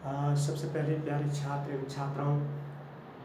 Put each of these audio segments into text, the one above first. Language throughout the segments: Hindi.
सबसे पहले प्यारे छात्र एवं छात्राओं,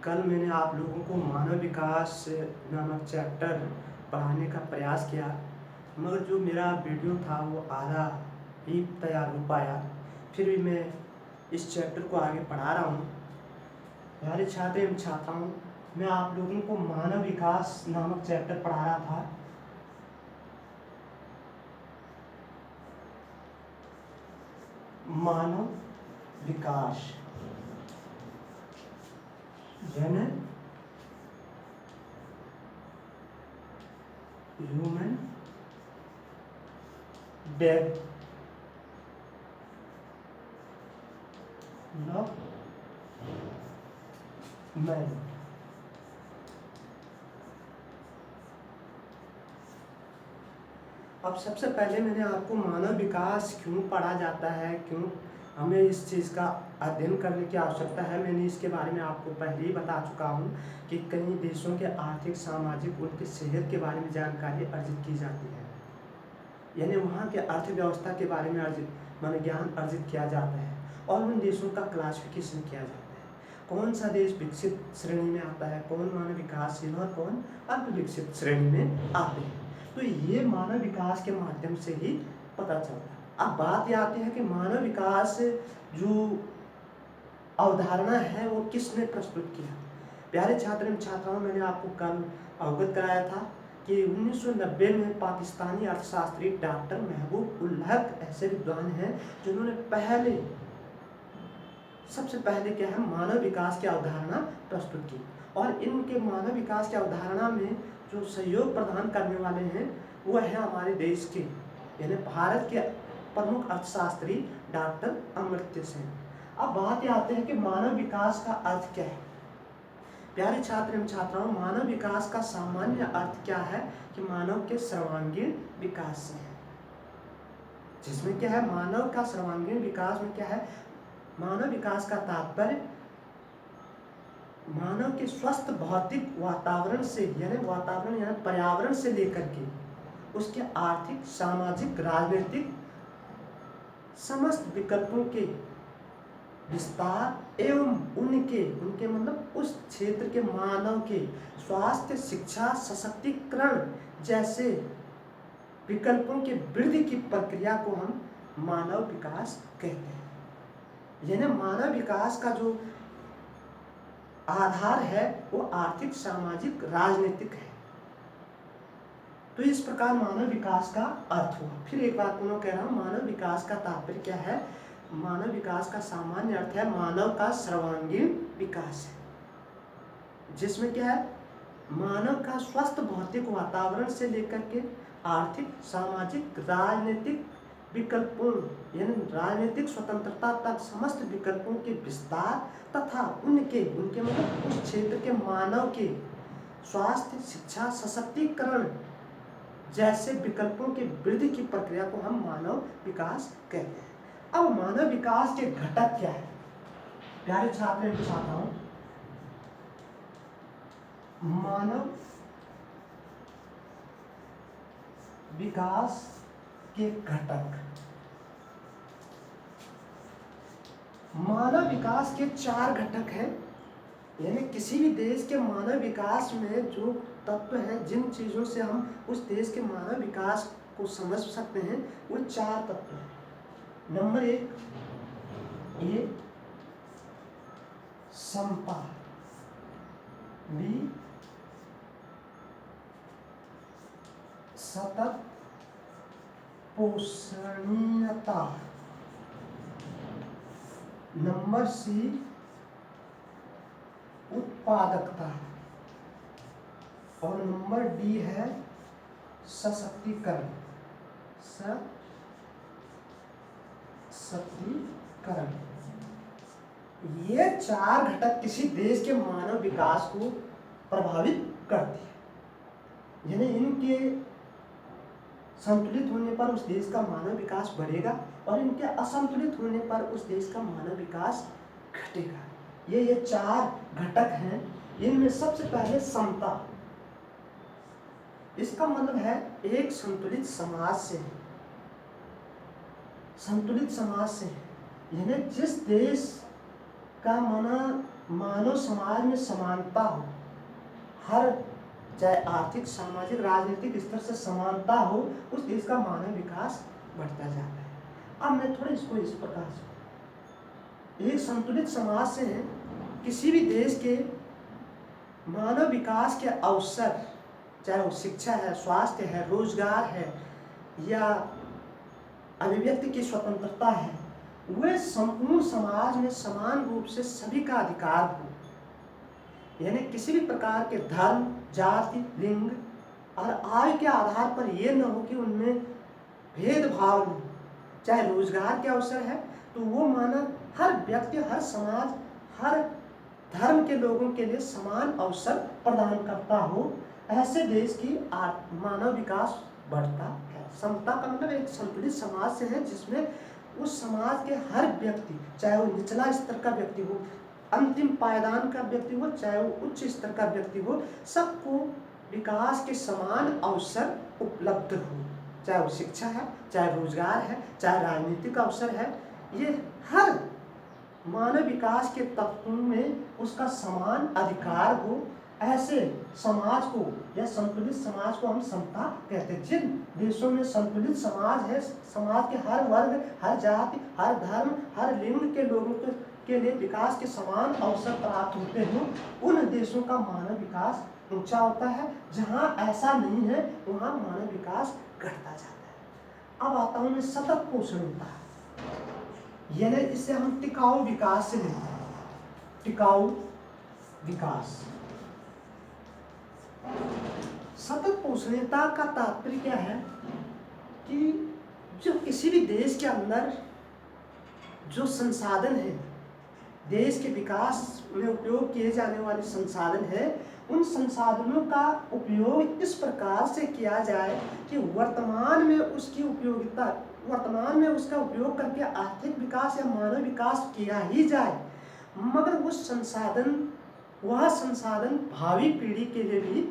कल मैंने आप लोगों को मानव विकास नामक चैप्टर पढ़ाने का प्रयास किया, मगर जो मेरा वीडियो था वो आधा ही तैयार हो पाया। फिर भी मैं इस चैप्टर को आगे पढ़ा रहा हूँ। प्यारे छात्र एवं छात्राओं, मैं आप लोगों को मानव विकास नामक चैप्टर पढ़ा रहा था। मानव विकास यानी ह्यूमन डेवलपमेंट। अब सबसे पहले मैंने आपको मानव विकास क्यों पढ़ा जाता है, क्यों हमें इस चीज़ का अध्ययन करने की आवश्यकता है, मैंने इसके बारे में आपको पहले ही बता चुका हूँ कि कई देशों के आर्थिक, सामाजिक, उनकी सेहत के बारे में जानकारी अर्जित की जाती है, यानी वहाँ के अर्थव्यवस्था के बारे में माने ज्ञान अर्जित किया जाता है और उन देशों का क्लासिफिकेशन किया जाता है। कौन सा देश विकसित श्रेणी में आता है, कौन मानव विकासशील और कौन अल्प विकसित श्रेणी में आते हैं, तो ये मानव विकास के माध्यम से ही पता चलता है। अब बात ये आती है कि मानव विकास जो अवधारणा है वो किसने प्रस्तुत किया। प्यारे छात्र एवं छात्राओं, मैंने आपको कल अवगत कराया था कि 1990 में पाकिस्तानी अर्थशास्त्री डॉक्टर महबूब उल हक ऐसे विद्वान हैं जिन्होंने सबसे पहले क्या है मानव विकास की अवधारणा प्रस्तुत की, और इनके मानव विकास की अवधारणा में जो सहयोग प्रदान करने वाले हैं वो है हमारे देश के यानी भारत के प्रमुख अर्थशास्त्री डॉक्टर अमर्त्य सेन। अब बात ये आते हैं कि मानव विकास का अर्थ क्या है। प्यारे छात्र एवं छात्राओं, मानव विकास का सामान्य अर्थ क्या है कि मानव के सर्वांगीण विकास से है, जिसमें क्या है मानव का सर्वांगीण विकास में क्या है, मानव विकास का तात्पर्य मानव के स्वस्थ भौतिक वातावरण से यानी पर्यावरण से लेकर के उसके आर्थिक, सामाजिक, राजनीतिक समस्त विकल्पों के विस्तार एवं उनके मतलब उस क्षेत्र के मानव के स्वास्थ्य, शिक्षा, सशक्तिकरण जैसे विकल्पों के वृद्धि की प्रक्रिया को हम मानव विकास कहते हैं। यानी मानव विकास का जो आधार है वो आर्थिक, सामाजिक, राजनीतिक है। तो इस प्रकार मानव विकास का अर्थ हुआ। फिर एक बात पुनः कह रहा हूँ, मानव विकास का तात्पर्य क्या है। मानव विकास का सामान्य अर्थ है मानव का सर्वांगीण विकास है, जिसमें क्या है मानव का स्वस्थ भौतिक वातावरण से लेकर के आर्थिक, सामाजिक, राजनीतिक विकल्पों यानी राजनीतिक स्वतंत्रता तक समस्त विकल्पों के विस्तार तथा उनके मतलब उस क्षेत्र के मानव के स्वास्थ्य, शिक्षा, सशक्तिकरण जैसे विकल्पों के वृद्धि की प्रक्रिया को हम मानव विकास कहते हैं। अब मानव विकास के घटक क्या है। प्यारे छात्र एवं छात्राओं, मानव विकास के घटक, मानव विकास के 4 घटक हैं। यानी किसी भी देश के मानव विकास में जो तत्व हैं, जिन चीज़ों से हम उस देश के मानव विकास को समझ सकते हैं, वो 4 तत्व हैं। नंबर 1 ये समता, बी सतत पोषणीयता, नंबर सी उत्पादकता, और नंबर डी है सशक्तिकरण। सशक्तिकरण, ये 4 घटक किसी देश के मानव विकास को प्रभावित करते हैं। यानी इनके संतुलित होने पर उस देश का मानव विकास बढ़ेगा और इनके असंतुलित होने पर उस देश का मानव विकास घटेगा। ये 4 घटक हैं। इनमें सबसे पहले समता, इसका मतलब है एक संतुलित समाज से है, संतुलित समाज से है। यानी जिस देश का माना मानव समाज में समानता हो, हर चाहे आर्थिक, सामाजिक, राजनीतिक स्तर से समानता हो, उस देश का मानव विकास बढ़ता जाता है। अब मैं थोड़ा इसको इस प्रकार से, एक संतुलित समाज से किसी भी देश के मानव विकास के अवसर, चाहे वो शिक्षा है, स्वास्थ्य है, रोजगार है या अभिव्यक्ति की स्वतंत्रता है, वे संपूर्ण समाज में समान रूप से सभी का अधिकार हो। यानी किसी भी प्रकार के धर्म, जाति, लिंग और आय के आधार पर यह न हो कि उनमें भेदभाव हो। चाहे रोजगार के अवसर है तो वो माना हर व्यक्ति, हर समाज, हर धर्म के लोगों के लिए समान अवसर प्रदान करता हो, ऐसे देश की मानव विकास बढ़ता है। समता का मतलब एक संतुलित समाज से है जिसमें उस समाज के हर व्यक्ति, चाहे वो निचला स्तर का व्यक्ति हो, अंतिम पायदान का व्यक्ति हो, चाहे वो उच्च स्तर का व्यक्ति हो, सबको विकास के समान अवसर उपलब्ध हो। चाहे वो शिक्षा है, चाहे रोजगार है, चाहे राजनीतिक अवसर है, ये हर मानव विकास के तत्वों में उसका समान अधिकार हो। ऐसे समाज को या संतुलित समाज को हम समता कहते हैं। जिन देशों में संतुलित समाज है, समाज के हर वर्ग, हर जाति, हर धर्म, हर लिंग के लोगों के लिए विकास के समान अवसर प्राप्त होते हो, उन देशों का मानव विकास ऊंचा होता है। जहाँ ऐसा नहीं है वहाँ मानव विकास घटता जाता है। अब आता हूँ मैं सतत पोषणीयता, यानी इससे हम टिकाऊ विकास से लेते हैं। टिकाऊ विकास, सतत पोषणीयता का तात्पर्य क्या है कि जो किसी भी देश के अंदर जो संसाधन है, देश के विकास में उपयोग किए जाने वाले संसाधन है, उन संसाधनों का उपयोग इस प्रकार से किया जाए कि वर्तमान में उसकी उपयोगिता, वर्तमान में उसका उपयोग करके आर्थिक विकास या मानव विकास किया ही जाए, मगर वह संसाधन भावी पीढ़ी के लिए भी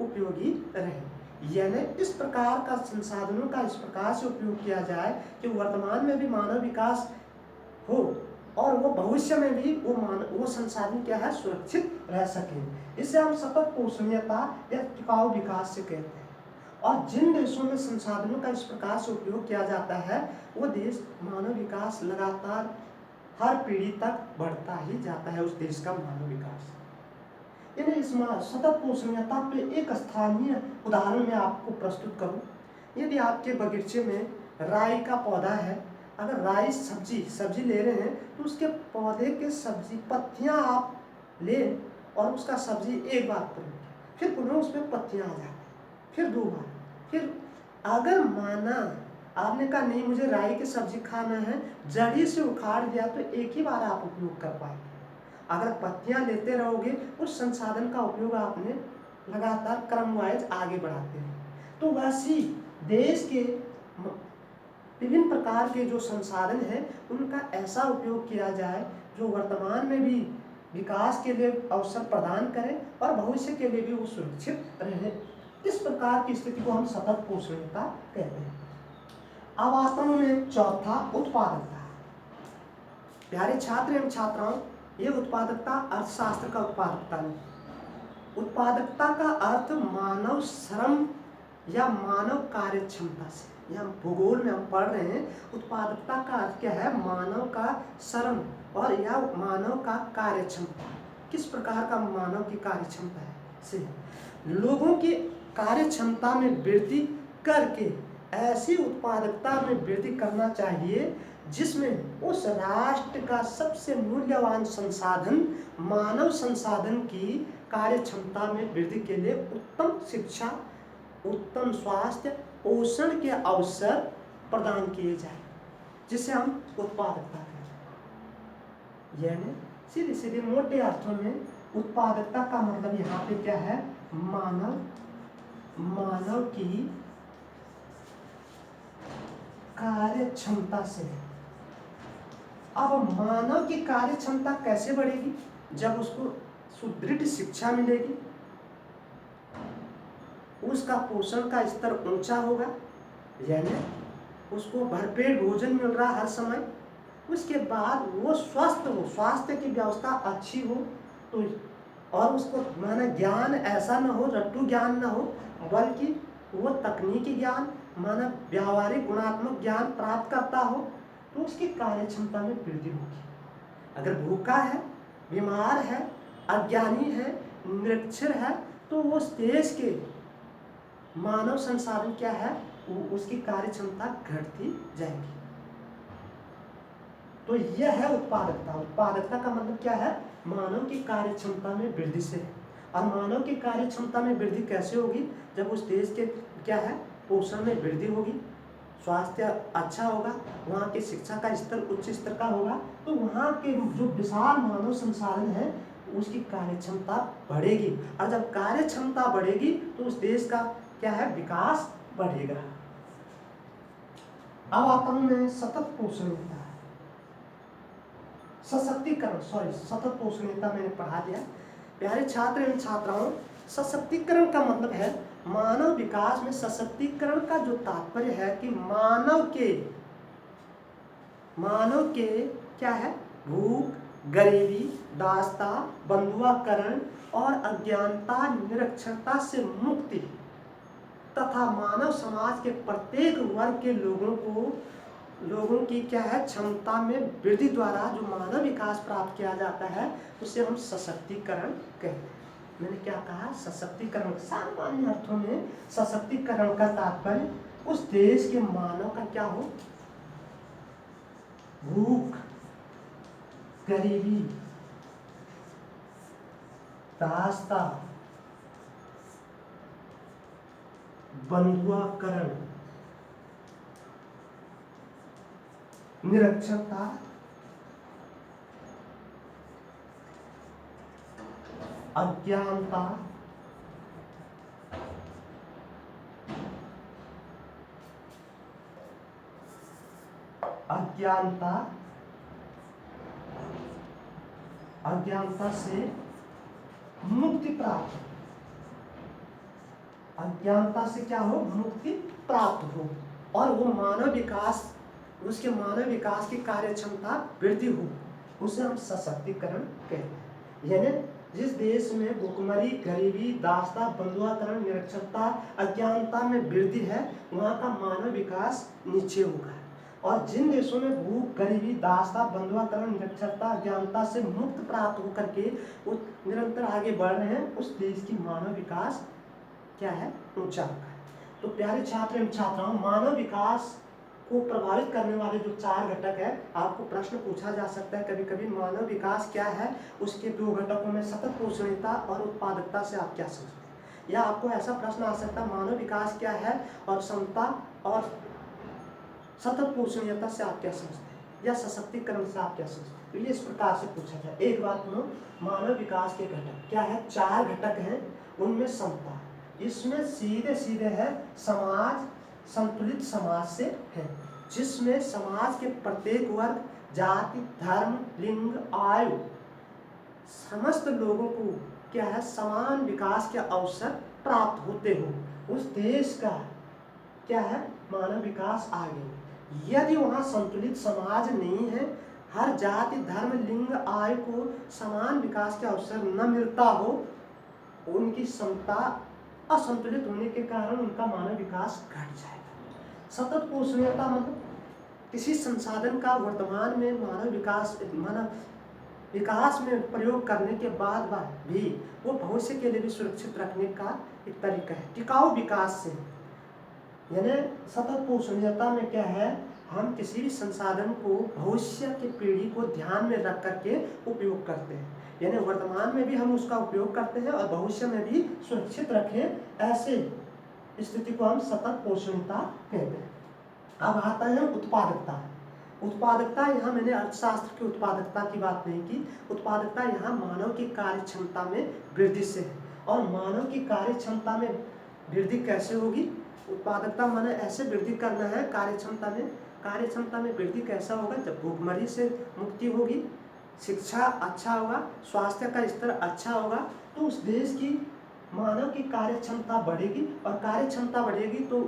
उपयोगी रहे। यानी इस प्रकार का संसाधनों का इस प्रकार से उपयोग किया जाए कि वर्तमान में भी मानव विकास हो और वो भविष्य में भी वो संसाधन क्या है, सुरक्षित रह सके। इसे हम सतत पोषणीयता या टिकाऊ विकास से कहते हैं। और जिन देशों में संसाधनों का इस प्रकार से उपयोग किया जाता है, वो देश मानव विकास लगातार हर पीढ़ी तक बढ़ता ही जाता है, उस देश का मानव विकास। यानी इस सतत पोषणीयता पे एक स्थानीय उदाहरण मैं आपको प्रस्तुत करूं। यदि आपके बगीचे में राई का पौधा है, अगर राई सब्जी ले रहे हैं तो उसके पौधे के सब्जी पत्तियां आप लें और उसका सब्जी एक बार करें, फिर पुनः उसमें पत्तियां आ जाए, फिर 2 बार, फिर अगर माना आपने कहा नहीं मुझे राई की सब्जी खाना है, जड़ी से उखाड़ दिया तो एक ही बार आप उपयोग कर पाएंगे। अगर पत्तियां लेते रहोगे, उस संसाधन का उपयोग आपने लगातार क्रम वाइज आगे बढ़ाते हैं। तो वैसी देश के विभिन्न प्रकार के जो संसाधन हैं, उनका ऐसा उपयोग किया जाए जो वर्तमान में भी विकास के लिए अवसर प्रदान करें और भविष्य के लिए भी वो सुरक्षित रहे। इस प्रकार की स्थिति को हम सतत पोषणीयता कहते हैं। अब आता हूं मैं चौथा, उत्पादकता। प्यारे छात्र एवं छात्राओं, ये उत्पादकता अर्थशास्त्र का उत्पादकता नहीं। उत्पादकता का अर्थ मानव श्रम या मानव कार्य क्षमता से, या भूगोल में हम पढ़ रहे हैं, उत्पादकता का अर्थ क्या है, मानव का श्रम और या मानव का कार्य क्षमता। किस प्रकार का मानव की कार्य क्षमता है से लोगों की कार्य क्षमता में वृद्धि करके ऐसी उत्पादकता में वृद्धि करना चाहिए जिसमें उस राष्ट्र का सबसे मूल्यवान संसाधन, मानव संसाधन की कार्य क्षमता में वृद्धि के लिए उत्तम शिक्षा, उत्तम स्वास्थ्य, पोषण के अवसर प्रदान किए जाए, जिसे हम उत्पादकता कहते हैं। यानी सीधे सीधे मोटे अर्थों में उत्पादकता का मतलब यहाँ पे क्या है, मानव की कार्य क्षमता से। अब मानव की कार्य क्षमता कैसे बढ़ेगी, जब उसको सुदृढ़ शिक्षा मिलेगी, उसका पोषण का स्तर ऊंचा होगा, यानी उसको भरपेट भोजन मिल रहा हर समय, उसके बाद वो स्वस्थ हो, स्वास्थ्य की व्यवस्था अच्छी हो, तो और उसको माना ज्ञान ऐसा न हो, रट्टू ज्ञान न हो, बल्कि वो तकनीकी ज्ञान माना व्यावहारिक गुणात्मक ज्ञान प्राप्त करता हो, तो उसकी कार्य क्षमता में वृद्धि होगी। अगर भूखा है, बीमार है, अज्ञानी है, निरक्षर है, तो वो उस देश के मानव संसाधन क्या है, उसकी कार्य क्षमता घटती जाएगी। तो यह है उत्पादकता। उत्पादकता का मतलब क्या है, मानव की कार्य क्षमता में वृद्धि से। और मानव की कार्य क्षमता में वृद्धि कैसे होगी, जब उस देश के क्या है, पोषण में वृद्धि होगी, स्वास्थ्य अच्छा होगा, वहाँ की शिक्षा का स्तर उच्च स्तर का होगा, तो वहाँ के जो विशाल मानव संसाधन है उसकी कार्य क्षमता बढ़ेगी। और जब कार्य क्षमता बढ़ेगी तो उस देश का क्या है, विकास बढ़ेगा। अब आता हूँ मैं सतत पोषणीयता, सशक्तिकरण, सतत पोषणीयता मैंने पढ़ा दिया। प्यारे छात्र एवं छात्राओं, सशक्तिकरण का मतलब है मानव विकास में सशक्तिकरण का जो तात्पर्य है कि मानव के क्या है, भूख, गरीबी, दासता, बंधुआकरण और अज्ञानता, निरक्षरता से मुक्ति तथा मानव समाज के प्रत्येक वर्ग के लोगों की क्या है, क्षमता में वृद्धि द्वारा जो मानव विकास प्राप्त किया जाता है उसे हम सशक्तिकरण कहते हैं। मैंने क्या कहा, सशक्तिकरण। सामान्य अर्थों में सशक्तिकरण का तात्पर्य उस देश के मानव का क्या हो, भूख, गरीबी, दासता, बंधुआकरण, निरक्षरता, अज्ञानता, अज्ञानता से मुक्ति प्राप्त, अज्ञानता से क्या हो, मुक्ति प्राप्त हो, और वो मानव विकास, उसके मानव विकास की कार्य क्षमता वृद्धि हो, उसे हम सशक्तिकरण कहते हैं। यानी जिस देश में भुखमरी, गरीबी, दासता, बंधुआकरण, निरक्षरता, अज्ञानता में वृद्धि है, वहाँ का मानव विकास नीचे होगा। और जिन देशों में भूख, गरीबी, दासता, बंधुआकरण, निरक्षरता, अज्ञानता से मुक्त प्राप्त होकर के वो निरंतर आगे बढ़ रहे हैं, उस देश की मानव विकास क्या है, ऊंचा होगा। तो प्यारे छात्र एवं छात्राओं, मानव विकास को प्रभावित करने वाले जो 4 घटक है, आपको प्रश्न पूछा जा सकता है कभी कभी, मानव विकास क्या है, उसके 2 घटकों में सतत पोषणीयता और उत्पादकता से आप क्या समझते हैं। या आपको ऐसा प्रश्न आ सकता है, मानव विकास क्या है और समता और सतत पोषणीयता से आप क्या समझते हैं, या सशक्तिकरण से आप क्या समझते हैं। तो ये इस प्रकार से पूछा जाए। एक बात सुनो, मानव विकास के घटक क्या है, 4 घटक हैं, उनमें समता, इसमें सीधे सीधे है समाज, संतुलित समाज से है, जिसमें समाज के प्रत्येक वर्ग, जाति, धर्म, लिंग, आयु, समस्त लोगों को क्या है, समान विकास के अवसर प्राप्त होते हो, उस देश का क्या है, मानव विकास आगे। यदि वहाँ संतुलित समाज नहीं है, हर जाति, धर्म, लिंग, आयु को समान विकास के अवसर न मिलता हो, उनकी समता असंतुलित होने के कारण उनका मानव विकास घट जाएगा। सतत पोषणीयता मतलब किसी संसाधन का वर्तमान में मानव विकास में प्रयोग करने के बाद भी वो भविष्य के लिए भी सुरक्षित रखने का एक तरीका है, टिकाऊ विकास से। यानी सतत पोषणीयता में क्या है, हम किसी भी संसाधन को भविष्य की पीढ़ी को ध्यान में रख करके उपयोग करते हैं, यानी वर्तमान में भी हम उसका उपयोग करते हैं और भविष्य में भी सुरक्षित रखें, ऐसे स्थिति को हम सतत पोषणीयता कहते हैं। अब आता है उत्पादकता। उत्पादकता, यहाँ मैंने अर्थशास्त्र की उत्पादकता की बात नहीं की, उत्पादकता यहाँ मानव की कार्य क्षमता में वृद्धि से है। और मानव की कार्य क्षमता में वृद्धि कैसे होगी, उत्पादकता माने ऐसे वृद्धि करना है कार्य क्षमता में वृद्धि कैसा होगा, जब भूखमरी से मुक्ति होगी, शिक्षा अच्छा होगा, स्वास्थ्य का स्तर अच्छा होगा, तो उस देश की मानव की कार्य क्षमता बढ़ेगी और कार्य क्षमता बढ़ेगी तो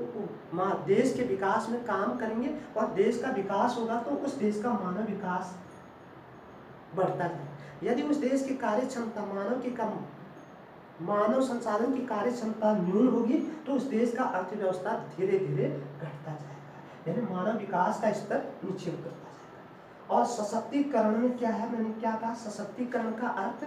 देश के विकास में काम करेंगे और देश का विकास होगा तो उस देश का मानव विकास बढ़ता जाए। यदि उस देश की कार्य क्षमता मानव संसाधन की कार्य क्षमता न्यून होगी तो उस देश का अर्थव्यवस्था धीरे धीरे घटता जाएगा, यानी मानव विकास का स्तर नीचे उतरता जाएगा। और सशक्तिकरण में क्या है, मैंने क्या कहा, सशक्तिकरण का अर्थ